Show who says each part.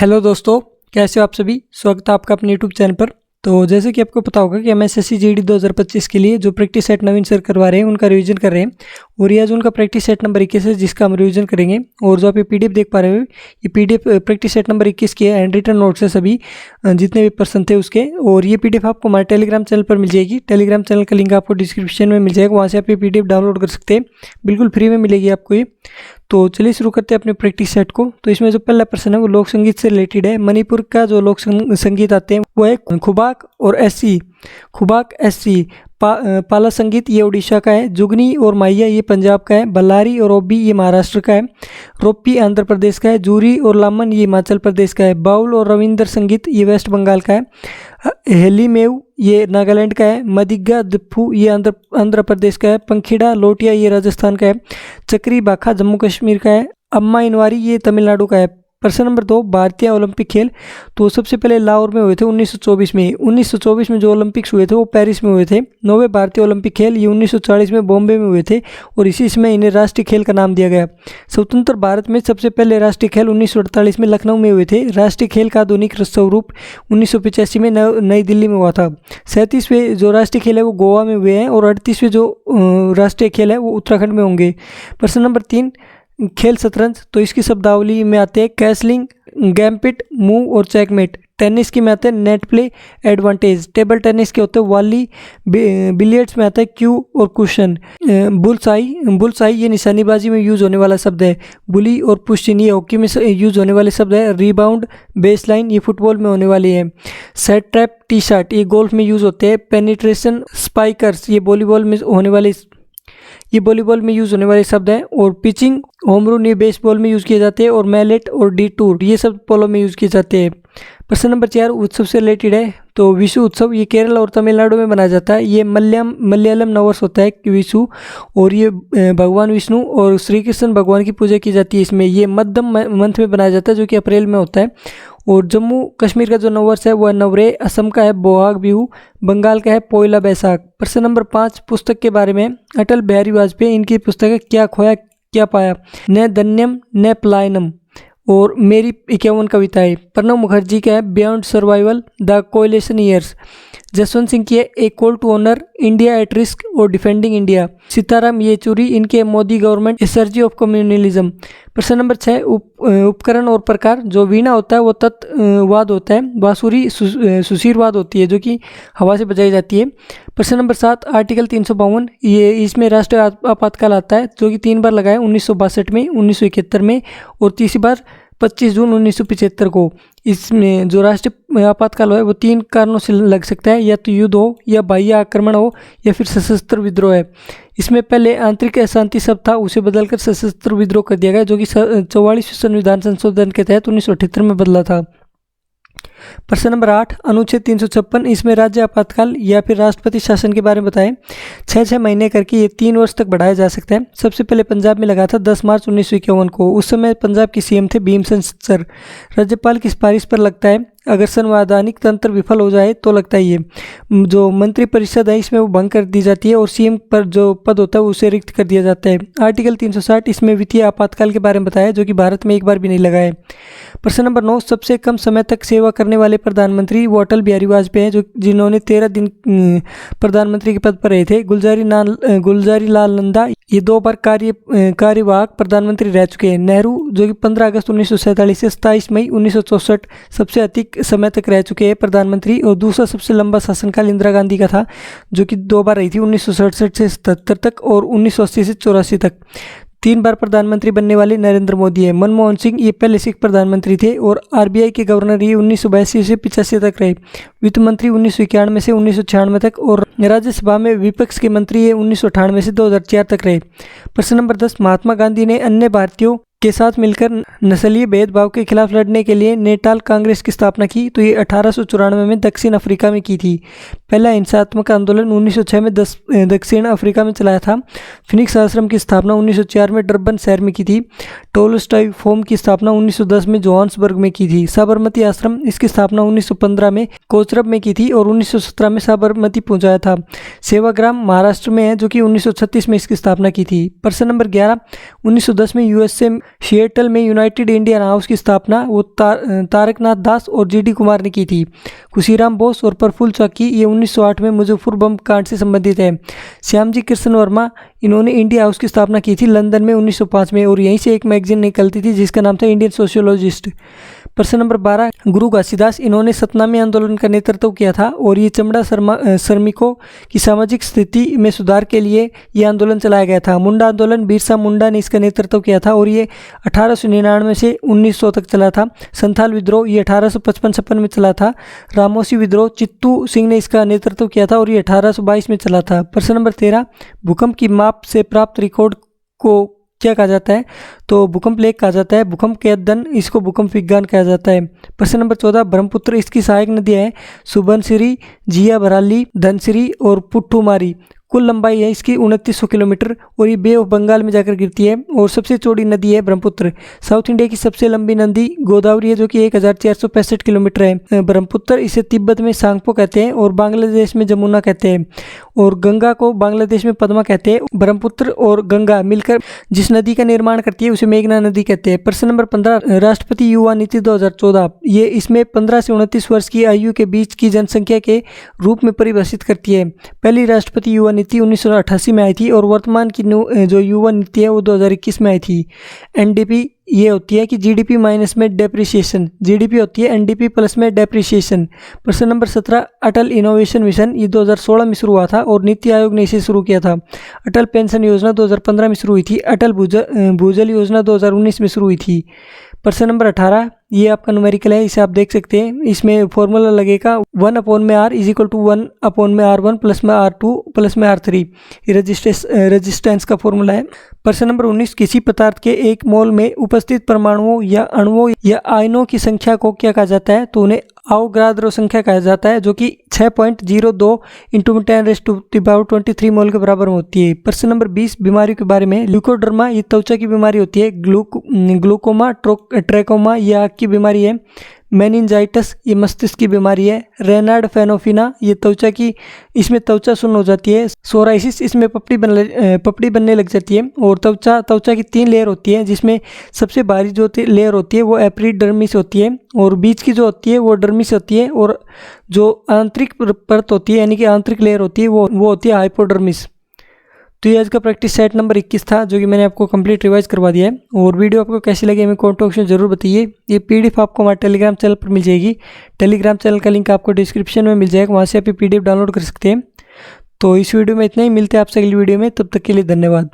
Speaker 1: Hello दोस्तों, कैसे हो आप सभी। स्वागत है आपका अपने यूट्यूब चैनल पर। तो जैसे कि आपको पता होगा कि हम एसएससी जीडी 2025 के लिए जो प्रैक्टिस सेट नवीन सर करवा रहे हैं उनका रिवीजन कर रहे हैं। और ये आज उनका प्रैक्टिस सेट नंबर 21 है जिसका हम रिवीजन करेंगे। और जो आप ये पीडीएफ देख पा रहे हो, ये पीडीएफ प्रैक्टिस सेट नंबर 21 की है। हैंड रिटन नोट्स है सभी जितने भी पर्सन थे उसके। और ये पीडीएफ आपको हमारे टेलीग्राम चैनल पर मिल जाएगी। टेलीग्राम चैनल का लिंक आपको डिस्क्रिप्शन में मिल जाएगा, वहाँ से आप ये पीडीएफ डाउनलोड कर सकते हैं। बिल्कुल फ्री में मिलेगी आपको ये। तो चलिए शुरू करते हैं अपने प्रैक्टिस सेट को। तो इसमें जो पहला प्रश्न है वो लोक संगीत से रिलेटेड है। मणिपुर का जो लोक संगीत आते हैं वो है खुबाक और एससी। खुबाक एससी। पाला संगीत ये उड़ीसा का है। जुगनी और माइया ये पंजाब का है। बल्लारी और ओबी ये महाराष्ट्र का है। रोप्पी आंध्र प्रदेश का है। जूरी और लामन ये हिमाचल प्रदेश का है। बाउल और रविंद्र संगीत ये वेस्ट बंगाल का है। हेलीमेव ये नागालैंड का है। मदिग्गा दिप्पू ये आंध्र प्रदेश का है। पंखीड़ा लोटिया ये राजस्थान का है। चक्री बाखा जम्मू कश्मीर का है। अम्मा इनवारी ये तमिलनाडु का है। प्रश्न नंबर 2, भारतीय ओलंपिक खेल। तो सबसे पहले लाहौर में हुए थे 1924 में। 1924 में जो ओलंपिक्स हुए थे वो पेरिस में हुए थे। 9वें भारतीय ओलंपिक खेल ये 1940 में बॉम्बे में हुए थे और इसी समय इन्हें राष्ट्रीय खेल का नाम दिया गया। स्वतंत्र भारत में सबसे पहले राष्ट्रीय खेल 1948 में लखनऊ में हुए थे। राष्ट्रीय खेल का आधुनिक स्वरूप 1985 में नई दिल्ली में हुआ था। 37वें जो राष्ट्रीय खेल है वो गोवा में हुए हैं और 38वें जो राष्ट्रीय खेल है वो उत्तराखंड में होंगे। प्रश्न नंबर 3, खेल शतरंज। तो इसकी शब्दावली में आते हैं कैसलिंग, गैम्पिट, मूव और चेकमेट। टेनिस की में आते हैं net play, advantage. Table tennis के होते हैं वाली। बिलियर्ड्स में आता है क्यू और कुशन। बुलसाई ये निशानेबाजी में यूज होने वाला शब्द है। बुली और पुशिन ये हॉकी में यूज होने वाले शब्द है। रिबाउंड, बेसलाइन ये फुटबॉल में होने वाली है। सेट ट्रैप, टी शर्ट ये गोल्फ में यूज होते हैं। पेनिट्रेशन, स्पाइकर्स ये वॉलीबॉल में यूज़ होने वाले शब्द हैं। और पिचिंग, होम रून ये बेसबॉल में यूज़ किए जाते हैं। और मैलेट और डिटूर ये सब पोलो में यूज़ किए जाते हैं। प्रश्न नंबर 4, उत्सव से रिलेटेड है। तो विशु उत्सव ये केरल और तमिलनाडु में मनाया जाता है। ये मलयालम नववर्ष होता है विशु। और ये भगवान विष्णु और श्री कृष्ण भगवान की पूजा की जाती है इसमें। ये मध्यम मंथ में बनाया जाता है जो कि अप्रैल में होता है। और जम्मू कश्मीर का जो नववर्ष है वह नवरे। असम का है बोहाग बिहू। बंगाल का है पोइला बैसाख। प्रश्न नंबर 5, पुस्तक के बारे में। अटल बिहारी वाजपेयी इनकी पुस्तक है क्या खोया क्या पाया। न धन्यम न पलायनम और मेरी 51 कविताएं। प्रणब मुखर्जी का है beyond survival, the coalition years. Jaswant Singh की है a call to honour, India at risk और डिफेंडिंग इंडिया। सीताराम येचुरी इनके Modi government, a surge of communalism. प्रश्न नंबर 6, उपकरण और प्रकार। जो वीणा होता है वो तत्वाद होता है। बांसुरी सुशीरवाद होती है जो कि हवा से बजाई जाती है। प्रश्न नंबर 7, आर्टिकल 352 ये इसमें राष्ट्रीय आपातकाल आता है जो कि 3 बार लगा है, 1962 में, 1971 में और तीसरी बार 25 जून 1975 को। इसमें जो राष्ट्रीय आपातकाल है वो 3 कारणों से लग सकता है, या तो युद्ध हो, या बाह्य आक्रमण हो, या फिर सशस्त्र विद्रोह है। इसमें पहले आंतरिक अशांति शब्द था, उसे बदलकर सशस्त्र विद्रोह कर दिया गया जो कि 44वें संविधान संशोधन के तहत 1978 में बदला था। प्रश्न नंबर 8, अनुच्छेद 356 इसमें राज्य आपातकाल या फिर राष्ट्रपति शासन के बारे में बताएं। 6 महीने करके ये 3 वर्ष तक बढ़ाया जा सकता है। सबसे पहले पंजाब में लगा था 10 मार्च 1951 को। उस समय पंजाब की सीएम थे भीमसेन सर। राज्यपाल की सिफारिश पर लगता है। अगर संवैधानिक तंत्र विफल हो जाए तो लगता है ये जो मंत्रिपरिषद है इसमें वो भंग कर दी जाती है और सीएम पर जो पद होता है उसे रिक्त कर दिया जाता है। आर्टिकल 360 इसमें वित्तीय आपातकाल के बारे में बताया जो कि भारत में एक बार भी नहीं लगा है। प्रश्न नंबर 9, सबसे कम समय तक सेवा करने वाले प्रधानमंत्री वो अटल बिहारी वाजपेयी हैं जिन्होंने 13 दिन प्रधानमंत्री के पद पर रहे थे। गुलजारी लाल नंदा ये 2 बार कार्यवाहक प्रधानमंत्री रह चुके हैं। नेहरू जो कि 15 अगस्त 1947 से 27 मई 1964 सबसे अधिक समय तक रह चुके हैं प्रधानमंत्री। और दूसरा सबसे लंबा शासनकाल इंदिरा गांधी का था जो कि 2 बार रही थी, 1967 से 77 तक और 1980 से 84 तक। 3 बार प्रधानमंत्री बनने वाले नरेंद्र मोदी है। मनमोहन सिंह ये पहले सिख प्रधानमंत्री थे और आरबीआई के गवर्नर ये 1982 से 85 तक रहे। वित्त मंत्री 1991 से 1996 तक और राज्यसभा में विपक्ष के मंत्री ये 1998 से 2004 तक रहे। प्रश्न नंबर 10, महात्मा गांधी ने अन्य भारतीयों के साथ मिलकर नस्लीय भेदभाव के खिलाफ लड़ने के लिए नेटाल कांग्रेस की स्थापना की। तो ये 1894 में दक्षिण अफ्रीका में की थी। पहला हिंसात्मक आंदोलन 1906 में दक्षिण अफ्रीका में चलाया था। फिनिक्स आश्रम की स्थापना 1904 में डरबन शहर में की थी। टोलस्टॉय फोम की स्थापना 1910 में जोहान्सबर्ग में की थी। साबरमती आश्रम इसकी स्थापना 1915 में कोचरब में की थी और 1917 में साबरमती पहुंचाया था। सेवाग्राम महाराष्ट्र में है जो कि 1936 में इसकी स्थापना की थी। प्रश्न नंबर 11, 1910 में यूएस से सिएटल में यूनाइटेड इंडियन हाउस की स्थापना वो तारकनाथ दास और जीडी कुमार ने की थी। खुशीराम बोस और प्रफुल्ल चाकी ये 1908 में मुजफ्फर बम कांड से संबंधित है। श्यामजी कृष्ण वर्मा इन्होंने इंडिया हाउस की स्थापना की थी लंदन में 1905 में, और यहीं से एक मैगजीन निकलती थी जिसका नाम था इंडियन सोशियोलॉजिस्ट। प्रश्न नंबर 12, गुरु घासीदास इन्होंने सतनामी आंदोलन का नेतृत्व किया था और ये चमड़ा श्रमिकों की सामाजिक स्थिति में सुधार के लिए ये आंदोलन चलाया गया था। मुंडा आंदोलन बिरसा मुंडा ने इसका नेतृत्व किया था और ये 1899 से 1900 तक चला था। संथाल विद्रोह ये 1855-56 में चला था। रामोसी विद्रोह चित्तू सिंह ने इसका नेतृत्व किया था और ये 1822 में चला था। प्रश्न नंबर 13, भूकंप की माप से प्राप्त रिकॉर्ड को क्या कहा जाता है? तो भूकंप लेख कहा जाता है। भूकंप के अध्ययन इसको भूकंप विज्ञान कहा जाता है। प्रश्न नंबर 14, ब्रह्मपुत्र इसकी सहायक नदियाँ हैं सुबनसिरी, जिया भराली, धनसिरी और पुट्ठुमारी। कुल लंबाई है इसकी 2900 किलोमीटर और ये बे ऑफ बंगाल में जाकर गिरती है और सबसे चौड़ी नदी है ब्रह्मपुत्र। साउथ इंडिया की सबसे लंबी नदी गोदावरी है जो कि 1465 किलोमीटर है। ब्रह्मपुत्र इसे तिब्बत में सांगपो कहते हैं और बांग्लादेश में जमुना कहते हैं, और गंगा को बांग्लादेश में पद्मा कहते हैं। ब्रह्मपुत्र और गंगा मिलकर जिस नदी का निर्माण करती है उसे मेघना नदी कहते हैं। प्रश्न नंबर 15, राष्ट्रपति युवा नीति 2014 ये इसमें 15 से 29 वर्ष की आयु के बीच की जनसंख्या के रूप में परिभाषित करती है। पहली राष्ट्रपति युवा नीति 1988 में आई थी और वर्तमान की जो युवा नीति है वो 2021 में आई थी। एनडीपी ये होती है कि जीडीपी माइनस में डेप्रिसिएशन, जीडीपी होती है एनडीपी प्लस में डेप्रिसिएशन। प्रश्न नंबर 17, अटल इनोवेशन मिशन ये 2016 में शुरू हुआ था और नीति आयोग ने इसे शुरू किया था। अटल पेंशन योजना 2015 में शुरू हुई थी। अटल भूजल योजना 2019 में शुरू हुई थी। प्रश्न नंबर 18 ये आपका न्यूमेरिकल है, इसे आप देख सकते हैं। इसमें फॉर्मूला लगेगा 1/r is equal to 1/r1 plus में r2 प्लस में r3, ये रेजिस्टेंस का फॉर्मूला है। प्रश्न नंबर 19, किसी पदार्थ के एक मोल में उपस्थित परमाणुओं या अणुओं या आयनों की संख्या को क्या कहा जाता है? तो उन्हें अवोगाद्रो संख्या कहा जाता है जो कि 6.02 × 10⁻23 मोल के बराबर होती है। प्रश्न नंबर 20, बीमारियों के बारे में। ल्यूकोडर्मा ये त्वचा की बीमारी होती है। ग्लूकोमा ट्रैकोमा ये आँख की बीमारी है। मेनिंजाइटिस ये मस्तिष्क की बीमारी है। रेनार्ड फेनोफिना ये त्वचा की, इसमें त्वचा सुन्न हो जाती है। सोराइसिस इसमें पपड़ी बनने लग जाती है। और त्वचा की 3 लेयर होती है जिसमें सबसे बाहरी जो लेयर होती है वो एपिडर्मिस होती है और बीच की जो होती है वो डर्मिस होती है और जो आंतरिक परत होती है यानी कि आंतरिक लेयर होती है वो होती है हाइपोडर्मिस। तो ये आज का प्रैक्टिस सेट नंबर 21 था जो कि मैंने आपको कंप्लीट रिवाइज करवा दिया है। और वीडियो आपको कैसी लगी हमें कमेंट बॉक्स में जरूर बताइए। ये पीडीएफ आपको हमारे टेलीग्राम चैनल पर मिल जाएगी। टेलीग्राम चैनल का लिंक आपको डिस्क्रिप्शन में मिल जाएगा, वहाँ से आप पीडीएफ डाउनलोड कर सकते हैं। तो इस वीडियो में इतना ही, मिलते हैं आपसे अगली वीडियो में, तब तक के लिए धन्यवाद।